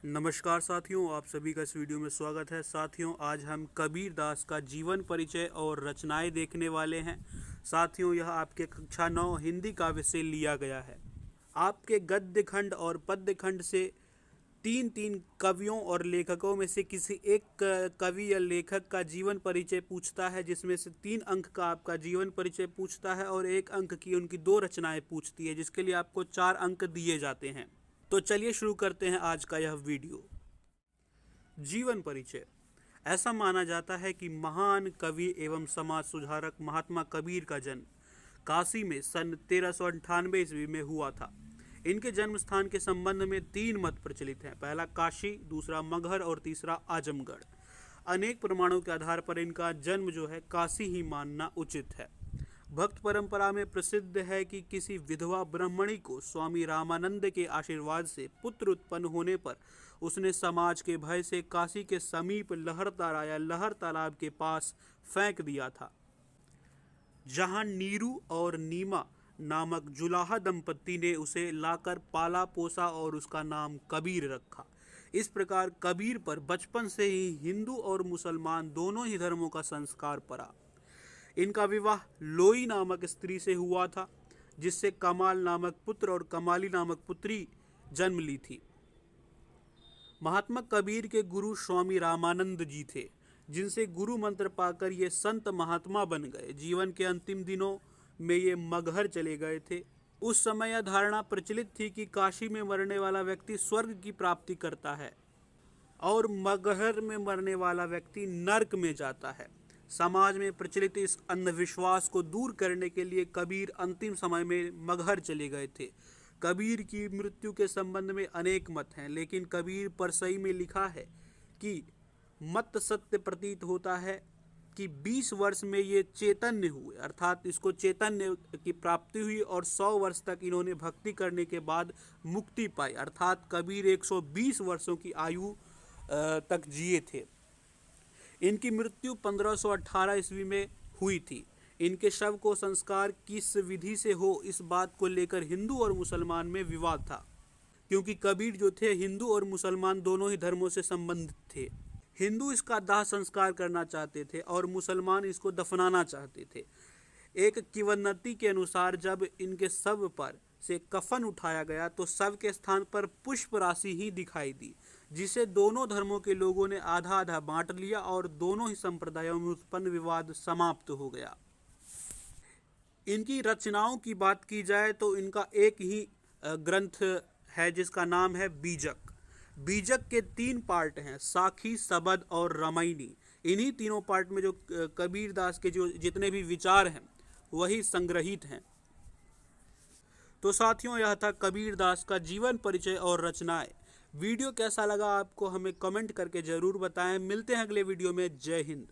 नमस्कार साथियों, आप सभी का इस वीडियो में स्वागत है। साथियों, आज हम कबीर दास का जीवन परिचय और रचनाएं देखने वाले हैं। साथियों, यह आपके कक्षा 9 हिंदी काव्य से लिया गया है। आपके गद्य खंड और पद्य खंड से तीन तीन कवियों और लेखकों में से किसी एक कवि या लेखक का जीवन परिचय पूछता है, जिसमें से 3 अंक का आपका जीवन परिचय पूछता है और 1 अंक की उनकी 2 रचनाएं पूछती है, जिसके लिए आपको 4 अंक दिए जाते हैं। तो चलिए शुरू करते हैं आज का यह वीडियो। जीवन परिचय। ऐसा माना जाता है कि महान कवि एवं समाज सुधारक महात्मा कबीर का जन्म काशी में सन 1398 ईस्वी में हुआ था। इनके जन्म स्थान के संबंध में 3 मत प्रचलित हैं। पहला काशी, दूसरा मगहर और तीसरा आजमगढ़। अनेक प्रमाणों के आधार पर इनका जन्म जो है काशी ही मानना उचित है। भक्त परंपरा में प्रसिद्ध है कि किसी विधवा ब्राह्मणी को स्वामी रामानंद के आशीर्वाद से पुत्र उत्पन्न होने पर उसने समाज के भय से काशी के समीप लहरतारा या लहर तालाब के पास फेंक दिया था, जहां नीरू और नीमा नामक जुलाहा दंपत्ति ने उसे लाकर पाला पोसा और उसका नाम कबीर रखा। इस प्रकार कबीर पर बचपन से ही हिंदू और मुसलमान दोनों ही धर्मों का संस्कार पड़ा। इनका विवाह लोई नामक स्त्री से हुआ था, जिससे कमाल नामक पुत्र और कमाली नामक पुत्री जन्म ली थी। महात्मा कबीर के गुरु स्वामी रामानंद जी थे, जिनसे गुरु मंत्र पाकर ये संत महात्मा बन गए। जीवन के अंतिम दिनों में ये मगहर चले गए थे। उस समय यह धारणा प्रचलित थी कि काशी में मरने वाला व्यक्ति स्वर्ग की प्राप्ति करता है और मगहर में मरने वाला व्यक्ति नर्क में जाता है। समाज में प्रचलित इस अंधविश्वास को दूर करने के लिए कबीर अंतिम समय में मगहर चले गए थे। कबीर की मृत्यु के संबंध में अनेक मत हैं, लेकिन कबीर परसई में लिखा है कि मत सत्य प्रतीत होता है कि 20 वर्ष में ये चैतन्य हुए, अर्थात इसको चैतन्य की प्राप्ति हुई और 100 वर्ष तक इन्होंने भक्ति करने के बाद मुक्ति पाई, अर्थात कबीर 120 वर्षों की आयु तक जिए थे। इनकी मृत्यु 1518 ईस्वी में हुई थी। इनके शव को संस्कार किस विधि से हो, इस बात को लेकर हिंदू और मुसलमान में विवाद था, क्योंकि कबीर जो थे हिंदू और मुसलमान दोनों ही धर्मों से संबंधित थे। हिंदू इसका दाह संस्कार करना चाहते थे और मुसलमान इसको दफनाना चाहते थे। एक किंवदंती के अनुसार जब इनके शव पर से कफन उठाया गया तो शव के स्थान पर पुष्प राशि ही दिखाई दी, जिसे दोनों धर्मों के लोगों ने आधा आधा बांट लिया और दोनों ही संप्रदायों में उत्पन्न विवाद समाप्त हो गया। इनकी रचनाओं की बात की जाए तो इनका एक ही ग्रंथ है, जिसका नाम है बीजक। बीजक के 3 पार्ट हैं, साखी, सबद और रामायणी। इन्हीं तीनों पार्ट में जो कबीर दास के जो जितने भी विचार हैं वही संग्रहित हैं। तो साथियों, यह था कबीर दास का जीवन परिचय और रचनाएं। वीडियो कैसा लगा आपको हमें कमेंट करके जरूर बताएं। मिलते हैं अगले वीडियो में। जय हिंद।